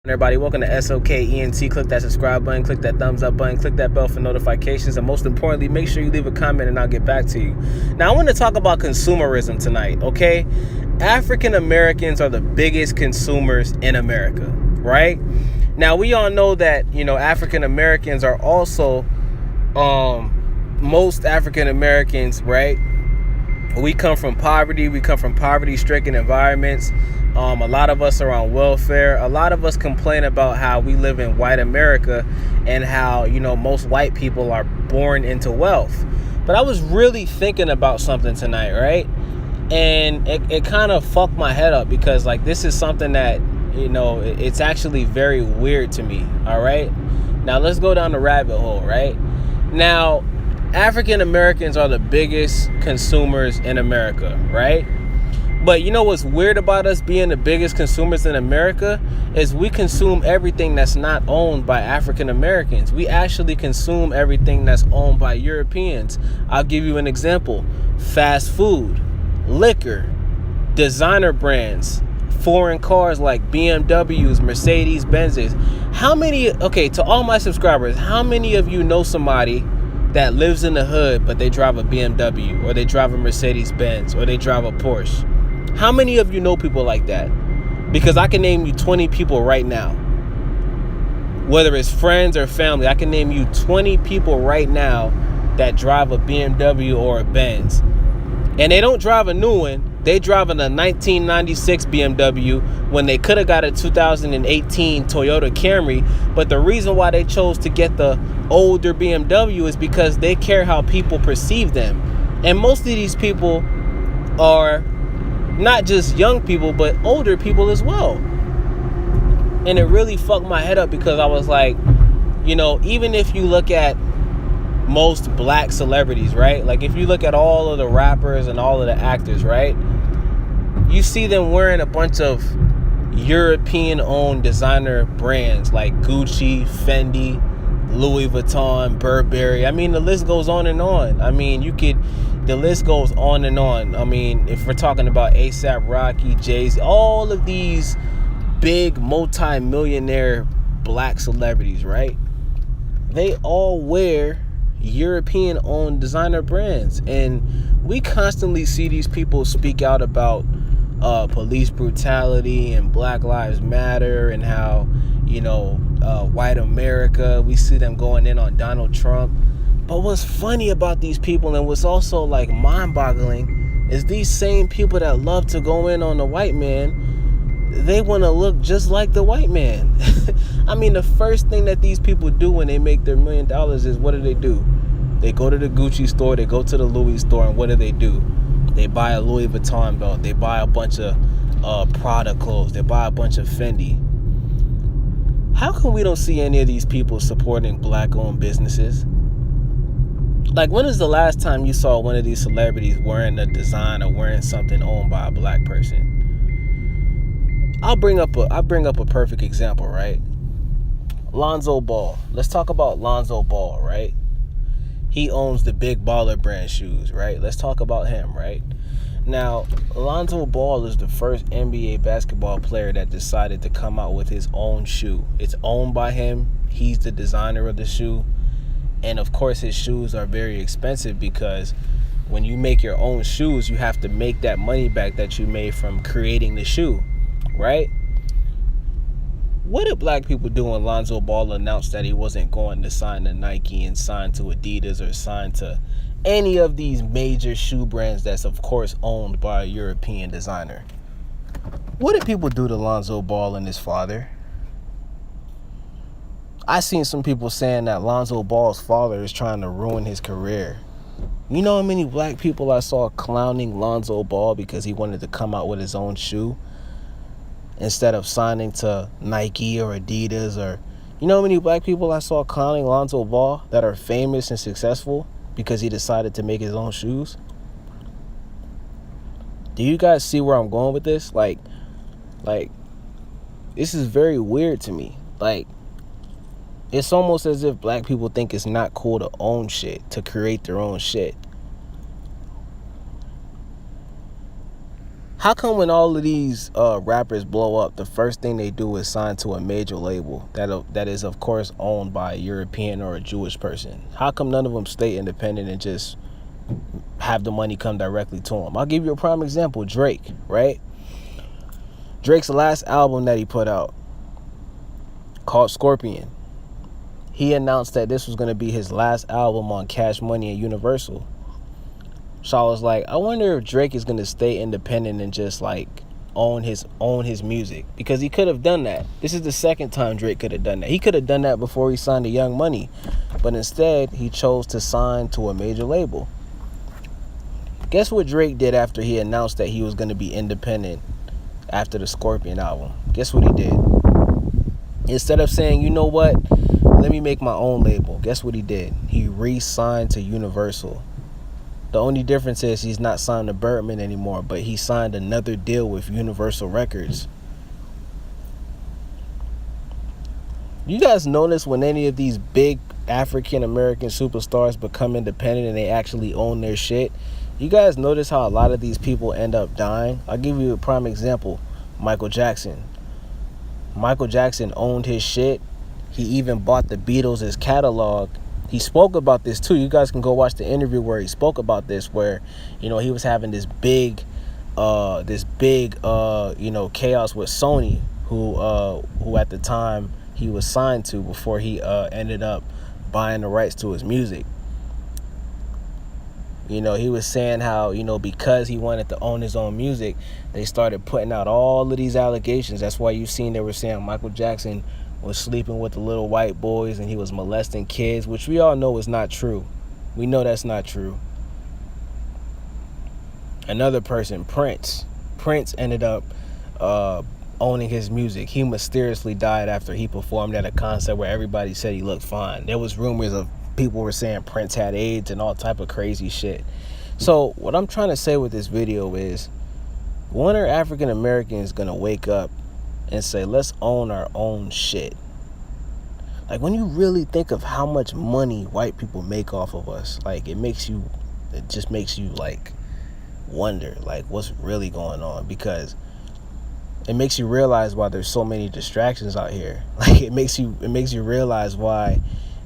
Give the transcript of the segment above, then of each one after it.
Everybody, welcome to SOKENT. Click that subscribe button, click that thumbs up button, click that bell for notifications, and most importantly, make sure you leave a comment and I'll get back to you. Now, I want to talk about consumerism tonight, okay? African Americans are the biggest consumers in America, right? Now, we all know that, African Americans are also, most African Americans, right? We come from poverty. We come from poverty-stricken environments. A lot of us are on welfare. A lot of us complain about how we live in white America and how, most white people are born into wealth. But I was really thinking about something tonight, right? And it kind of fucked my head up because, this is something that, it's actually very weird to me, all right? Now, let's go down the rabbit hole, right? Now, African Americans are the biggest consumers in America, right? But you know what's weird about us being the biggest consumers in America is we consume everything that's not owned by African Americans. We actually consume everything that's owned by Europeans. I'll give you an example. Fast food, liquor, designer brands, foreign cars like BMWs, Mercedes Benzes. To all my subscribers, how many of you know somebody that lives in the hood but they drive a BMW or they drive a Mercedes Benz or they drive a Porsche? How many of you know people like that? Because I can name you 20 people right now. Whether it's friends or family, I can name you 20 people right now that drive a BMW or a Benz. And they don't drive a new one. They drive in a 1996 BMW when they could have got a 2018 Toyota Camry. But the reason why they chose to get the older BMW is because they care how people perceive them. And most of these people are not just young people, but older people as well. And it really fucked my head up because I was like, even if you look at most black celebrities, right? Like if you look at all of the rappers and all of the actors, right? You see them wearing a bunch of European-owned designer brands like Gucci, Fendi, Louis Vuitton, Burberry. I mean, the list goes on and on. The list goes on and on. I mean, if we're talking about A$AP Rocky, Jay-Z, all of these big multi-millionaire black celebrities, right? They all wear European-owned designer brands. And we constantly see these people speak out about police brutality and Black Lives Matter and how, white America, we see them going in on Donald Trump. But what's funny about these people and what's also mind-boggling is these same people that love to go in on the white man, they want to look just like the white man. I mean, the first thing that these people do when they make their $1 million is, what do? They go to the Gucci store, they go to the Louis store, and what do? They buy a Louis Vuitton belt, they buy a bunch of Prada clothes, they buy a bunch of Fendi. How come we don't see any of these people supporting black-owned businesses? When is the last time you saw one of these celebrities wearing a design or wearing something owned by a black person? I'll bring up a perfect example, right? Lonzo Ball. Let's talk about Lonzo Ball, right? He owns the Big Baller brand shoes, right? Let's talk about him, right? Now, Lonzo Ball is the first NBA basketball player that decided to come out with his own shoe. It's owned by him. He's the designer of the shoe. And of course, his shoes are very expensive because when you make your own shoes, you have to make that money back that you made from creating the shoe, right? What did black people do when Lonzo Ball announced that he wasn't going to sign to Nike and sign to Adidas or sign to any of these major shoe brands that's, of course, owned by a European designer? What did people do to Lonzo Ball and his father? I seen some people saying that Lonzo Ball's father is trying to ruin his career. You know how many black people I saw clowning Lonzo Ball because he wanted to come out with his own shoe instead of signing to Nike or Adidas? Or you know how many black people I saw clowning Lonzo Ball that are famous and successful because he decided to make his own shoes? Do you guys see where I'm going with this? Like this is very weird to me. It's almost as if black people think it's not cool to own shit, to create their own shit. How come when all of these rappers blow up, the first thing they do is sign to a major label that is, of course, owned by a European or a Jewish person? How come none of them stay independent and just have the money come directly to them? I'll give you a prime example. Drake, right? Drake's last album that he put out, called Scorpion, he announced that this was going to be his last album on Cash Money and Universal. So I was like, I wonder if Drake is going to stay independent and just like own his music, because he could have done that. This is the second time Drake could have done that. He could have done that before he signed to Young Money, but instead he chose to sign to a major label. Guess what Drake did after he announced that he was going to be independent after the Scorpion album? Guess what he did? Instead of saying, you know what, let me make my own label, guess what he did? He re-signed to Universal. The only difference is he's not signed to Birdman anymore, but he signed another deal with Universal Records. You guys notice when any of these big African American superstars become independent and they actually own their shit? You guys notice how a lot of these people end up dying? I'll give you a prime example. Michael Jackson. Michael Jackson owned his shit. He even bought the Beatles' catalog. He spoke about this too. You guys can go watch the interview where he spoke about this, where, you know, he was having this big chaos with Sony, who at the time he was signed to before he ended up buying the rights to his music. You know, he was saying how, you know, because he wanted to own his own music, they started putting out all of these allegations. That's why you've seen they were saying Michael Jackson was sleeping with the little white boys and he was molesting kids, which we all know is not true. We know that's not true. Another person, Prince. Prince ended up owning his music. He mysteriously died after he performed at a concert where everybody said he looked fine. There was rumors of people were saying Prince had AIDS and all type of crazy shit. So what I'm trying to say with this video is, when are African Americans gonna wake up and say, let's own our own shit? Like, when you really think of how much money white people make off of us, like, it just makes you like wonder like what's really going on, because it makes you realize why there's so many distractions out here. Like, it makes you realize why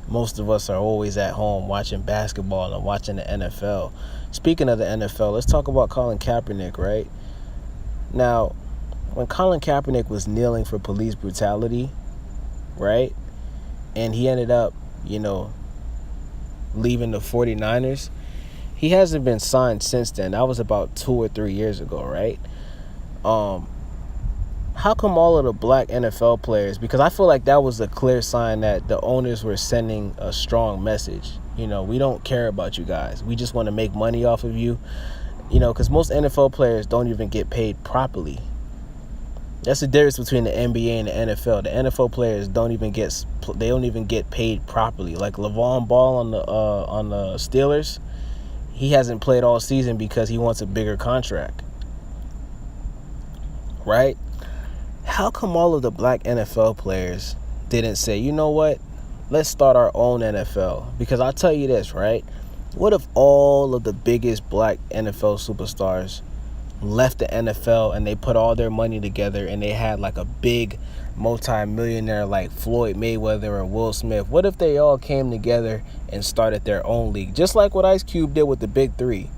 most of us are always at home watching basketball and watching the NFL. Speaking of the NFL, let's talk about Colin Kaepernick, right? Now, when Colin Kaepernick was kneeling for police brutality, right, and he ended up, you know, leaving the 49ers, he hasn't been signed since then. That was about 2 or 3 years ago, right? How come all of the black NFL players, because I feel like that was a clear sign that the owners were sending a strong message. You know, we don't care about you guys. We just want to make money off of you. You know, because most NFL players don't even get paid properly. That's the difference between the NBA and the NFL. The NFL players don't even get paid properly. Like LeVar Ball on the Steelers, he hasn't played all season because he wants a bigger contract. Right? How come all of the black NFL players didn't say, you know what, let's start our own NFL? Because I'll tell you this, right? What if all of the biggest black NFL superstars left the NFL and they put all their money together and they had like a big multi-millionaire like Floyd Mayweather or Will Smith? What if they all came together and started their own league, just like what Ice Cube did with the Big Three?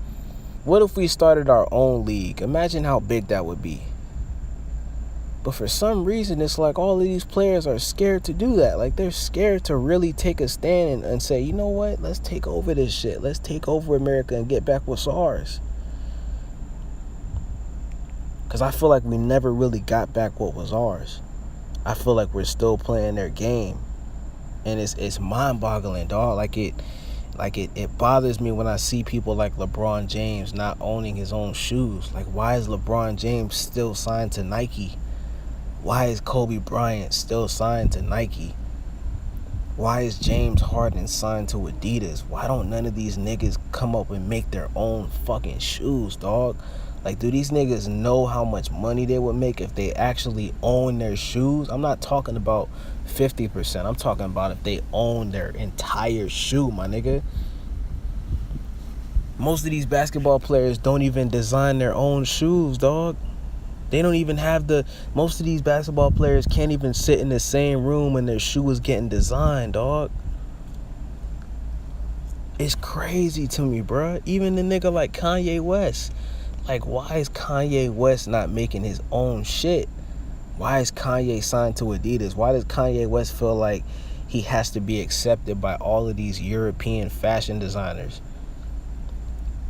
What if we started our own league? Imagine how big that would be. But for some reason, it's like all of these players are scared to do that. Like, they're scared to really take a stand and say, you know what, let's take over this shit. Let's take over America and get back what's ours. Because I feel like we never really got back what was ours. I feel like we're still playing their game. And it's mind-boggling, dog. It bothers me when I see people like LeBron James not owning his own shoes. Like, why is LeBron James still signed to Nike? Why is Kobe Bryant still signed to Nike? Why is James Harden signed to Adidas? Why don't none of these niggas come up and make their own fucking shoes, dog? Like, do these niggas know how much money they would make if they actually own their shoes? I'm not talking about 50%. I'm talking about if they own their entire shoe, my nigga. Most of these basketball players don't even design their own shoes, dog. They don't even have most of these basketball players can't even sit in the same room when their shoe is getting designed, dog. It's crazy to me, bruh. Even the nigga like Kanye West. Like, why is Kanye West not making his own shit? Why is Kanye signed to Adidas? Why does Kanye West feel like he has to be accepted by all of these European fashion designers?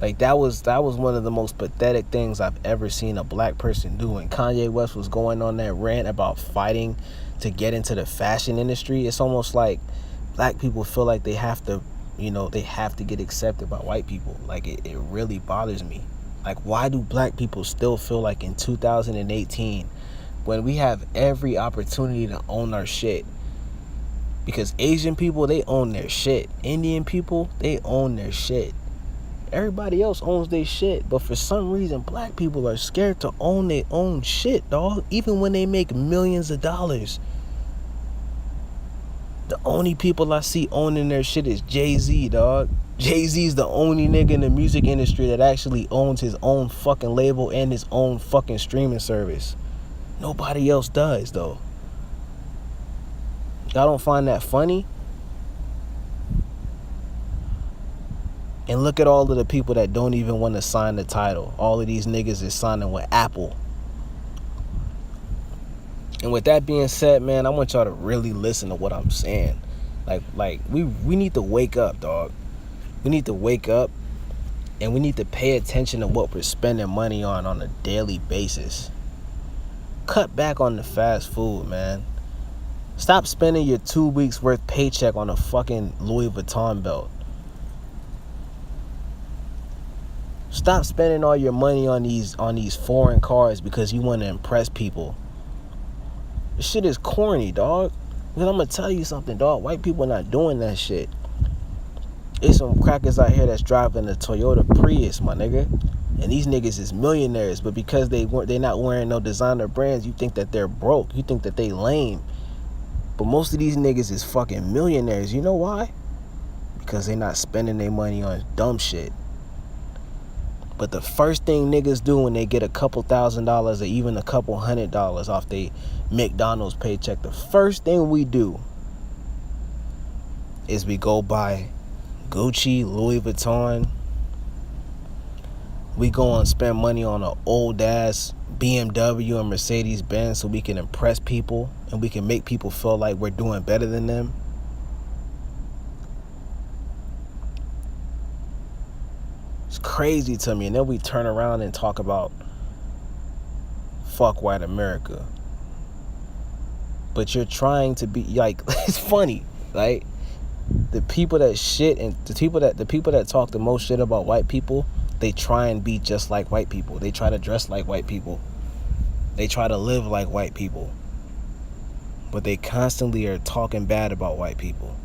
Like, that was one of the most pathetic things I've ever seen a black person do. When Kanye West was going on that rant about fighting to get into the fashion industry, it's almost like black people feel like they have to, they have to get accepted by white people. Like, it really bothers me. Like, why do black people still feel like in 2018, when we have every opportunity to own our shit? Because Asian people, they own their shit. Indian people, they own their shit. Everybody else owns their shit. But for some reason, black people are scared to own their own shit, dog. Even when they make millions of dollars. The only people I see owning their shit is Jay-Z, dog. Jay-Z's the only nigga in the music industry that actually owns his own fucking label and his own fucking streaming service. Nobody else does, though. Y'all don't find that funny? And look at all of the people that don't even want to sign the title. All of these niggas is signing with Apple. And with that being said, man, I want y'all to really listen to what I'm saying. Like we need to wake up, dog. We need to wake up, and we need to pay attention to what we're spending money on a daily basis. Cut back on the fast food, man. Stop spending your 2 weeks worth paycheck on a fucking Louis Vuitton belt. Stop spending all your money on these foreign cars because you want to impress people. This shit is corny, dog. Because I'm going to tell you something, dog. White people not doing that shit. There's some crackers out here that's driving a Toyota Prius, my nigga. And these niggas is millionaires. But because they not wearing no designer brands, you think that they're broke. You think that they lame. But most of these niggas is fucking millionaires. You know why? Because they not spending their money on dumb shit. But the first thing niggas do when they get a couple $1,000s or even a couple $100 off they McDonald's paycheck, the first thing we do is we go buy Gucci, Louis Vuitton. We go and spend money on an old ass BMW and Mercedes Benz so we can impress people and we can make people feel like we're doing better than them. It's crazy to me. And then we turn around and talk about fuck white America. But you're trying to be like, it's funny, right? The people that shit and the people that talk the most shit about white people, they try and be just like white people. They try to dress like white people. They try to live like white people. But they constantly are talking bad about white people.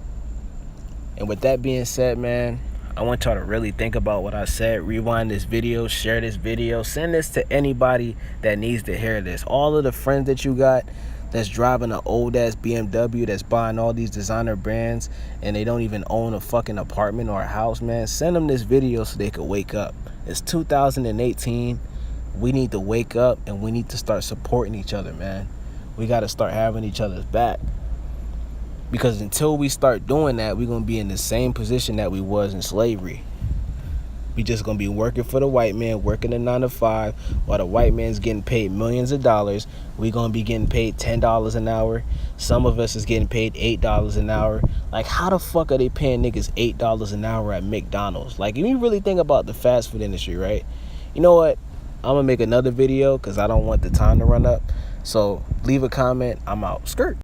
And with that being said, man, I want y'all to really think about what I said. Rewind this video, share this video, send this to anybody that needs to hear this. All of the friends that you got that's driving an old ass BMW, that's buying all these designer brands, and they don't even own a fucking apartment or a house, man, send them this video so they could wake up. It's 2018. We need to wake up and we need to start supporting each other, man. We got to start having each other's back. Because until we start doing that, we're going to be in the same position that we was in slavery. We just going to be working for the white man, working a 9 to 5, while the white man's getting paid millions of dollars. We're going to be getting paid $10 an hour. Some of us is getting paid $8 an hour. Like, how the fuck are they paying niggas $8 an hour at McDonald's? Like, if you really think about the fast food industry, right? You know what? I'm going to make another video because I don't want the time to run up. So leave a comment. I'm out. Skirt.